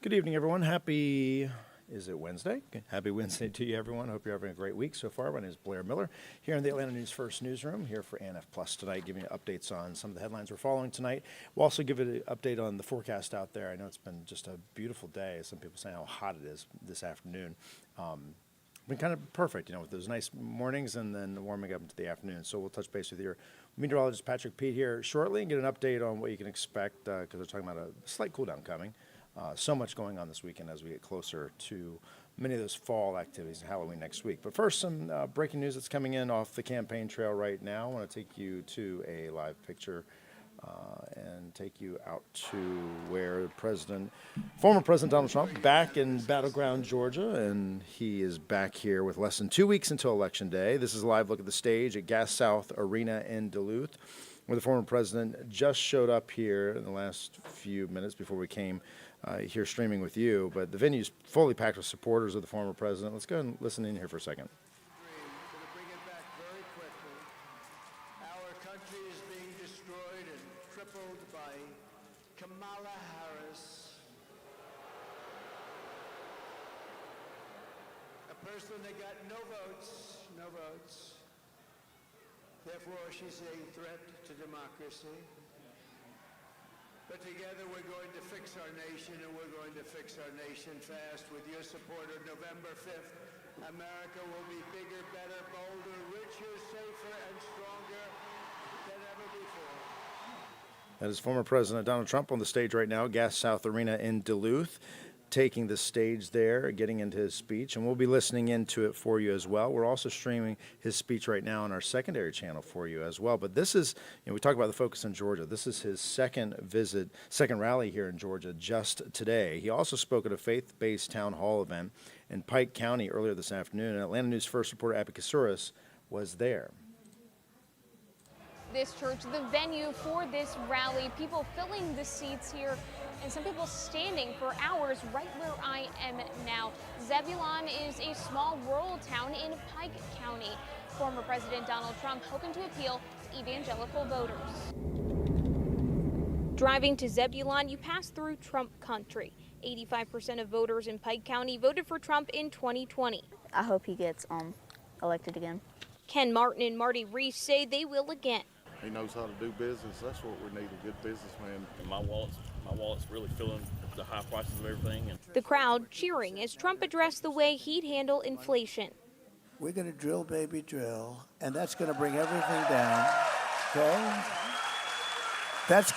Good evening, everyone. Is it Wednesday? Happy Wednesday to you, everyone. Hope you're having a great week so far. My name is Blair Miller here in the Atlanta News First newsroom, here for ANF Plus tonight, giving you updates on some of the headlines we're following tonight. We'll also give you an update on the forecast out there. I know it's been just a beautiful day. Some people say how hot it is this afternoon. Been kind of perfect, with those nice mornings and then warming up into the afternoon. So we'll touch base with your meteorologist Patrick Pete here shortly and get an update on what you can expect because we're talking about a slight cool down coming. So much going on this weekend as we get closer to many of those fall activities and Halloween next week. But first, some breaking news that's coming in off the campaign trail right now. I want to take you to a live picture and take you out to where former President Donald Trump, back in battleground Georgia, and he is back here with less than 2 weeks until Election Day. This is a live look at the stage at Gas South Arena in Duluth, where the former president just showed up here in the last few minutes before we came here streaming with you. But the venue's fully packed with supporters of the former president. Let's go and listen in here for a second. Gonna bring it back very quickly. Our country is being destroyed and crippled by Kamala Harris, a person that got no votes. Therefore, she's a threat to democracy. But together we're going to fix our nation, and we're going to fix our nation fast. With your support on November 5th, America will be bigger, better, bolder, richer, safer, and stronger than ever before. That is former President Donald Trump on the stage right now, Gas South Arena in Duluth, taking the stage there, getting into his speech, and we'll be listening into it for you as well. We're also streaming his speech right now on our secondary channel for you as well. But this is, we talk about the focus in Georgia. This is his second rally here in Georgia just today. He also spoke at a faith-based town hall event in Pike County earlier this afternoon, and Atlanta News First reporter Abby Kasouris was there. This church, the venue for this rally, people filling the seats here, and some people standing for hours right where I am now. Zebulon is a small rural town in Pike County. Former President Donald Trump hoping to appeal to evangelical voters. Driving to Zebulon, you pass through Trump country. 85% of voters in Pike County voted for Trump in 2020. I hope he gets elected again. Ken Martin and Marty Reese say they will again. He knows how to do business. That's what we need, a good businessman. And my wallet's really feeling the high prices of everything. The crowd cheering as Trump addressed the way he'd handle inflation. We're going to drill, baby, drill, and that's going to bring everything down, okay? That's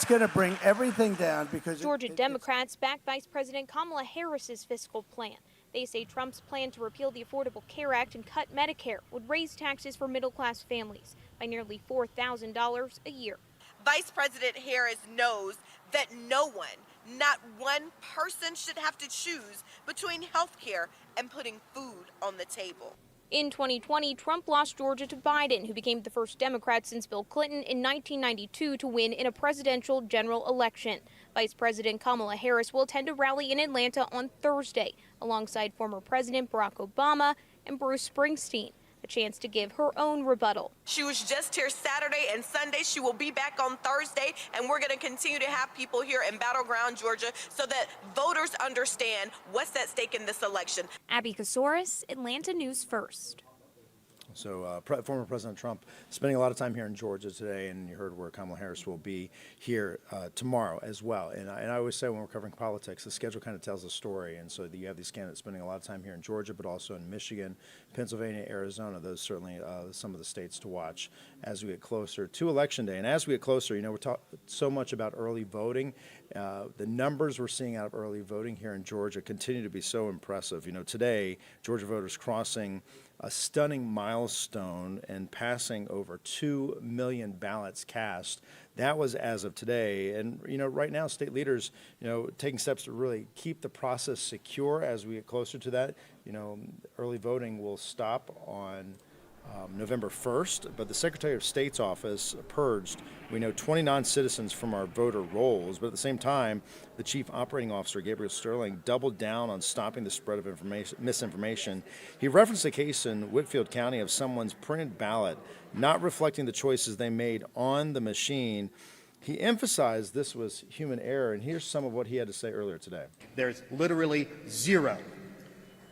going to bring everything down because Georgia Democrats back Vice President Kamala Harris's fiscal plan. They say Trump's plan to repeal the Affordable Care Act and cut Medicare would raise taxes for middle-class families by nearly $4,000 a year. Vice President Harris knows that no one, not one person, should have to choose between health care and putting food on the table. In 2020, Trump lost Georgia to Biden, who became the first Democrat since Bill Clinton in 1992 to win in a presidential general election. Vice President Kamala Harris will attend a rally in Atlanta on Thursday, alongside former President Barack Obama and Bruce Springsteen, a chance to give her own rebuttal. She was just here Saturday and Sunday. She will be back on Thursday, and we're going to continue to have people here in battleground Georgia so that voters understand what's at stake in this election. Abby Kasouris, Atlanta News First. So former President Trump spending a lot of time here in Georgia today, and you heard where Kamala Harris will be here tomorrow as well. And I always say when we're covering politics, the schedule kind of tells a story. And so you have these candidates spending a lot of time here in Georgia, but also in Michigan, Pennsylvania, Arizona. Those certainly some of the states to watch as we get closer to Election Day. And as we get closer, we're talking so much about early voting. The numbers we're seeing out of early voting here in Georgia continue to be so impressive. Today, Georgia voters crossing a stunning milestone and passing over 2 million ballots cast. That was as of today. And, right now, state leaders, taking steps to really keep the process secure as we get closer to that. Early voting will stop on November 1st, but the Secretary of State's office purged, 20 non-citizens from our voter rolls, but at the same time, the Chief Operating Officer, Gabriel Sterling, doubled down on stopping the spread of misinformation. He referenced a case in Whitfield County of someone's printed ballot not reflecting the choices they made on the machine, He emphasized this was human error, and here's some of what he had to say earlier today. There's literally zero,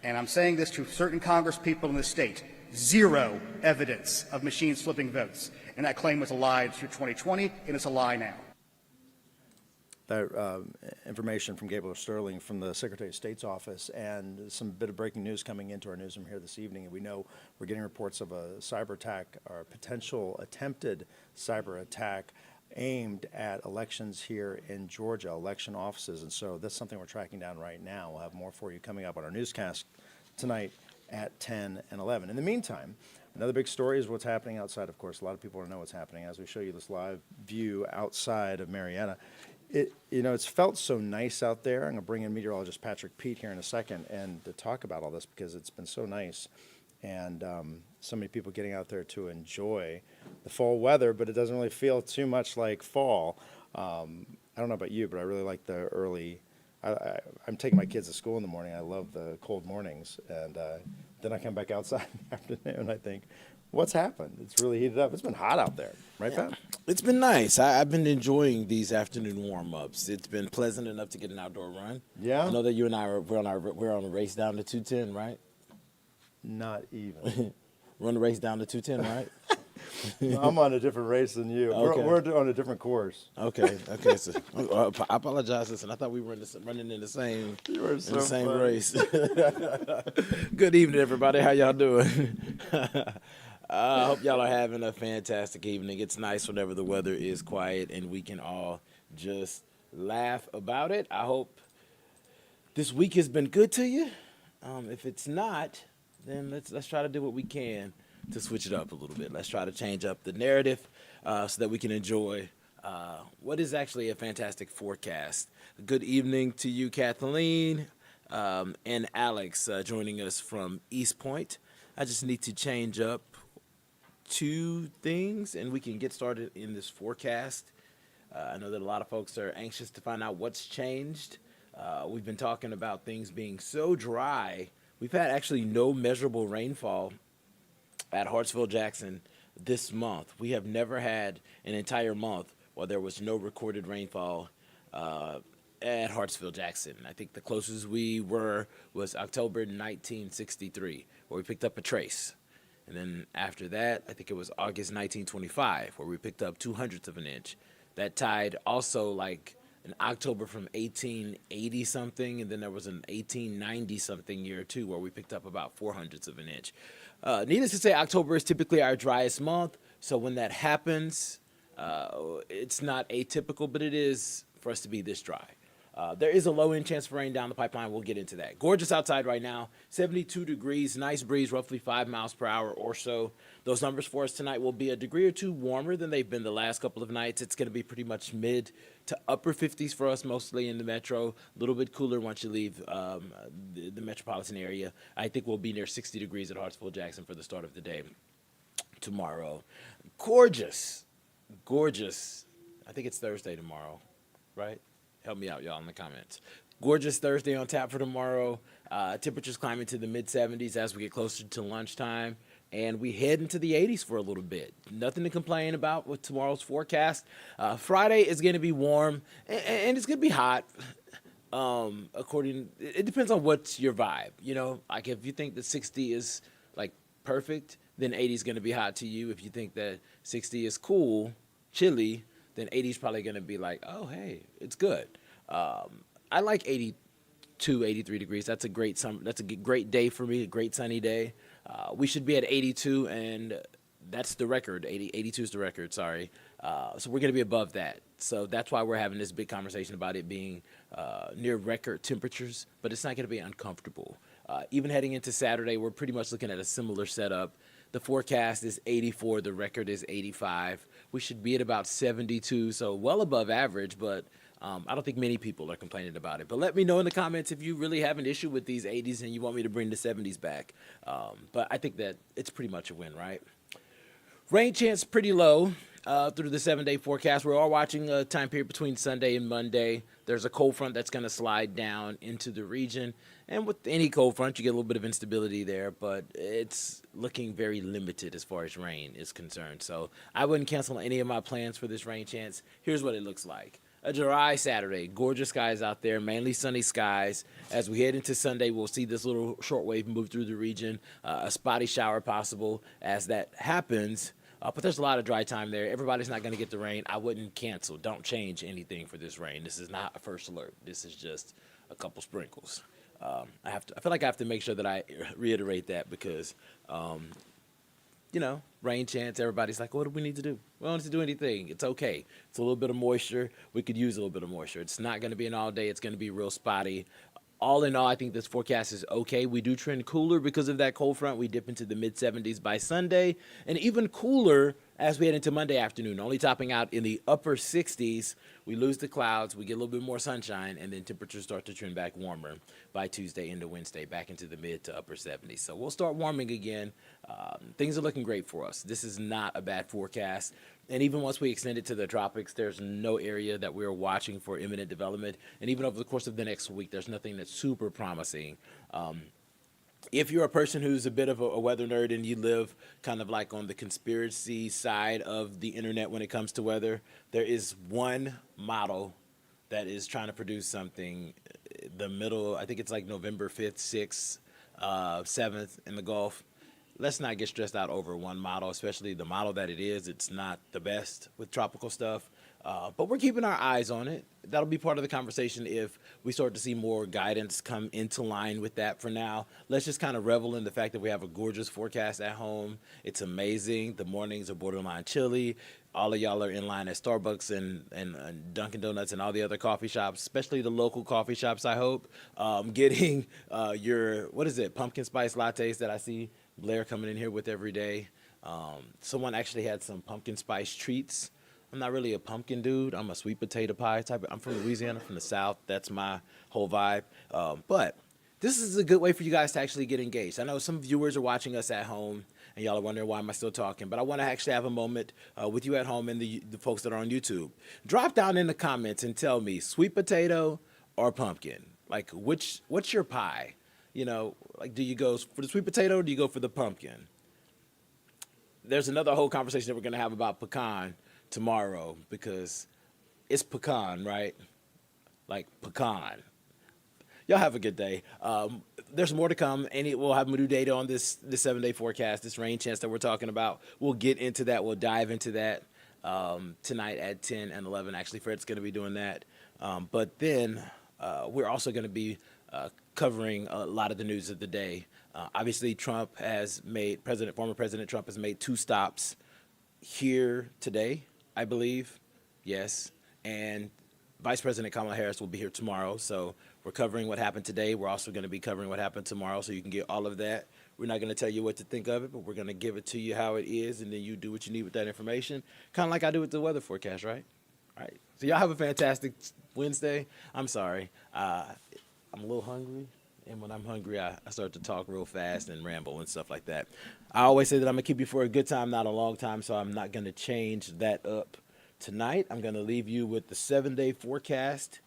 and I'm saying this to certain Congress people in the state, zero evidence of machines flipping votes. And that claim was a lie through 2020, and it's a lie now. That information from Gabriel Sterling from the Secretary of State's office, and some bit of breaking news coming into our newsroom here this evening. And we know we're getting reports of a cyber attack or potential attempted cyber attack aimed at elections here in Georgia, election offices. And so that's something we're tracking down right now. We'll have more for you coming up on our newscast tonight at 10 and 11. In the meantime, another big story is what's happening outside. Of course, a lot of people don't know what's happening. As we show you this live view outside of Marietta, it's felt so nice out there. I'm going to bring in meteorologist Patrick Pete here in a second and to talk about all this because it's been so nice. And so many people getting out there to enjoy the fall weather, but it doesn't really feel too much like fall. I don't know about you, but I really like the early. I'm taking my kids to school in the morning. I love the cold mornings, and then I come back outside in the afternoon. And I think, what's happened? It's really heated up. It's been hot out there, right, Pat? It's been nice. I've been enjoying these afternoon warm-ups. It's been pleasant enough to get an outdoor run. Yeah. I know that you and I we're on a race down to 210, right? Not even. We're on a race down to 210, right? I'm on a different race than you. Okay. We're on a different course. Okay. So, I apologize. Listen, I thought we were running in the same funny. race. Good evening, everybody. How y'all doing? I hope y'all are having a fantastic evening. It's nice whenever the weather is quiet and we can all just laugh about it. I hope this week has been good to you. If it's not, then let's try to do what we can to switch it up a little bit. Let's try to change up the narrative so that we can enjoy what is actually a fantastic forecast. Good evening to you, Kathleen and Alex, joining us from East Point. I just need to change up two things, and we can get started in this forecast. I know that a lot of folks are anxious to find out what's changed. We've been talking about things being so dry. We've had actually no measurable rainfall at Hartsville-Jackson this month. We have never had an entire month where there was no recorded rainfall at Hartsville-Jackson. I think the closest we were was October 1963, where we picked up a trace. And then after that, I think it was August 1925, where we picked up 0.02 of an inch. That tied also like an October from 1880 something, and then there was an 1890 something year too, where we picked up about 0.04 of an inch. Needless to say, October is typically our driest month, so when that happens, it's not atypical, but it is for us to be this dry. There is a low-end chance for rain down the pipeline. We'll get into that. Gorgeous outside right now, 72 degrees, nice breeze, roughly 5 miles per hour or so. Those numbers for us tonight will be a degree or two warmer than they've been the last couple of nights. It's going to be pretty much mid to upper 50s for us, mostly in the metro. A little bit cooler once you leave the metropolitan area. I think we'll be near 60 degrees at Hartsville-Jackson for the start of the day tomorrow. Gorgeous. I think it's Thursday tomorrow, right? Help me out, y'all, in the comments. Gorgeous Thursday on tap for tomorrow. Temperatures climbing to the mid-70s as we get closer to lunchtime. And we head into the 80s for a little bit. Nothing to complain about with tomorrow's forecast. Friday is going to be warm, and it's going to be hot. It depends on what's your vibe. You know, like if you think that 60 is like perfect, then 80 is going to be hot to you. If you think that 60 is cool, chilly, then 80 is probably going to be like, oh, hey, it's good. I like 82, 83 degrees. That's a great summer. That's a great day for me, a great sunny day. We should be at 82, and that's the record. 82 is the record, sorry. So we're going to be above that. So that's why we're having this big conversation about it being near record temperatures, but it's not going to be uncomfortable. Even heading into Saturday, we're pretty much looking at a similar setup. The forecast is 84. The record is 85. We should be at about 72, so well above average, but I don't think many people are complaining about it. But let me know in the comments if you really have an issue with these 80s and you want me to bring the 70s back. But I think that it's pretty much a win, right? Rain chance pretty low. through the 7-day forecast. We're all watching a time period between Sunday and Monday. There's a cold front that's going to slide down into the region. And with any cold front, you get a little bit of instability there, but it's looking very limited as far as rain is concerned. So I wouldn't cancel any of my plans for this rain chance. Here's what it looks like. A dry Saturday, gorgeous skies out there, mainly sunny skies. As we head into Sunday, we'll see this little shortwave move through the region, a spotty shower possible as that happens. But there's a lot of dry time there. Everybody's not going to get the rain. I wouldn't cancel. Don't change anything for this rain. This is not a first alert. This is just a couple sprinkles. I feel like I have to make sure that I reiterate that because, rain chance, everybody's like, what do we need to do? We don't need to do anything. It's okay. It's a little bit of moisture. We could use a little bit of moisture. It's not going to be an all day. It's going to be real spotty. All in all, I think this forecast is okay. We do trend cooler because of that cold front. We dip into the mid-70s by Sunday, and even cooler as we head into Monday afternoon, only topping out in the upper 60s. We lose the clouds, we get a little bit more sunshine, and then temperatures start to trend back warmer by Tuesday into Wednesday, back into the mid to upper 70s. So we'll start warming again. Things are looking great for us. This is not a bad forecast. And even once we extend it to the tropics, there's no area that we're watching for imminent development. And even over the course of the next week, there's nothing that's super promising. If you're a person who's a bit of a weather nerd and you live kind of like on the conspiracy side of the internet when it comes to weather, there is one model that is trying to produce something the middle, I think it's like November 5th, 6th, 7th in the Gulf. Let's not get stressed out over one model, especially the model that it is. It's not the best with tropical stuff, but we're keeping our eyes on it. That'll be part of the conversation if we start to see more guidance come into line with that. For now, let's just kind of revel in the fact that we have a gorgeous forecast at home. It's amazing. The mornings are borderline chilly. All of y'all are in line at Starbucks and Dunkin' Donuts and all the other coffee shops, especially the local coffee shops, I hope, getting your, pumpkin spice lattes that I see Blair coming in here with every day. Someone actually had some pumpkin spice treats. I'm not really a pumpkin dude. I'm a sweet potato pie type. I'm from Louisiana, from the South. That's my whole vibe. But this is a good way for you guys to actually get engaged. I know some viewers are watching us at home, and y'all are wondering why am I still talking. But I want to actually have a moment with you at home and the folks that are on YouTube. Drop down in the comments and tell me sweet potato or pumpkin. Like, what's your pie? Do you go for the sweet potato or do you go for the pumpkin? There's another whole conversation that we're going to have about pecan tomorrow because it's pecan, right? Like pecan. Y'all have a good day. There's more to come, and we'll have new data on this 7-day forecast, this rain chance that we're talking about. We'll get into that. We'll dive into that tonight at 10 and 11. Actually, Fred's going to be doing that. But then we're also going to be covering a lot of the news of the day. Obviously, former President Trump has made 2 stops here today, I believe. Yes. And Vice President Kamala Harris will be here tomorrow. So we're covering what happened today. We're also going to be covering what happened tomorrow, so you can get all of that. We're not going to tell you what to think of it, but we're going to give it to you how it is, and then you do what you need with that information, kind of like I do with the weather forecast, right? All right. So y'all have a fantastic Wednesday. I'm sorry. I'm a little hungry, and when I'm hungry, I start to talk real fast and ramble and stuff like that. I always say that I'm going to keep you for a good time, not a long time, so I'm not going to change that up tonight. I'm going to leave you with the 7-day forecast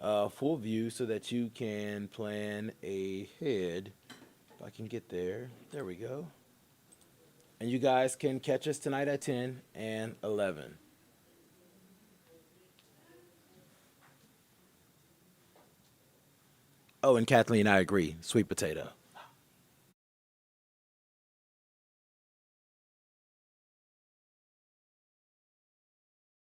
full view so that you can plan ahead. If I can get there. There we go. And you guys can catch us tonight at 10 and 11. Oh, and Kathleen, I agree. Sweet potato.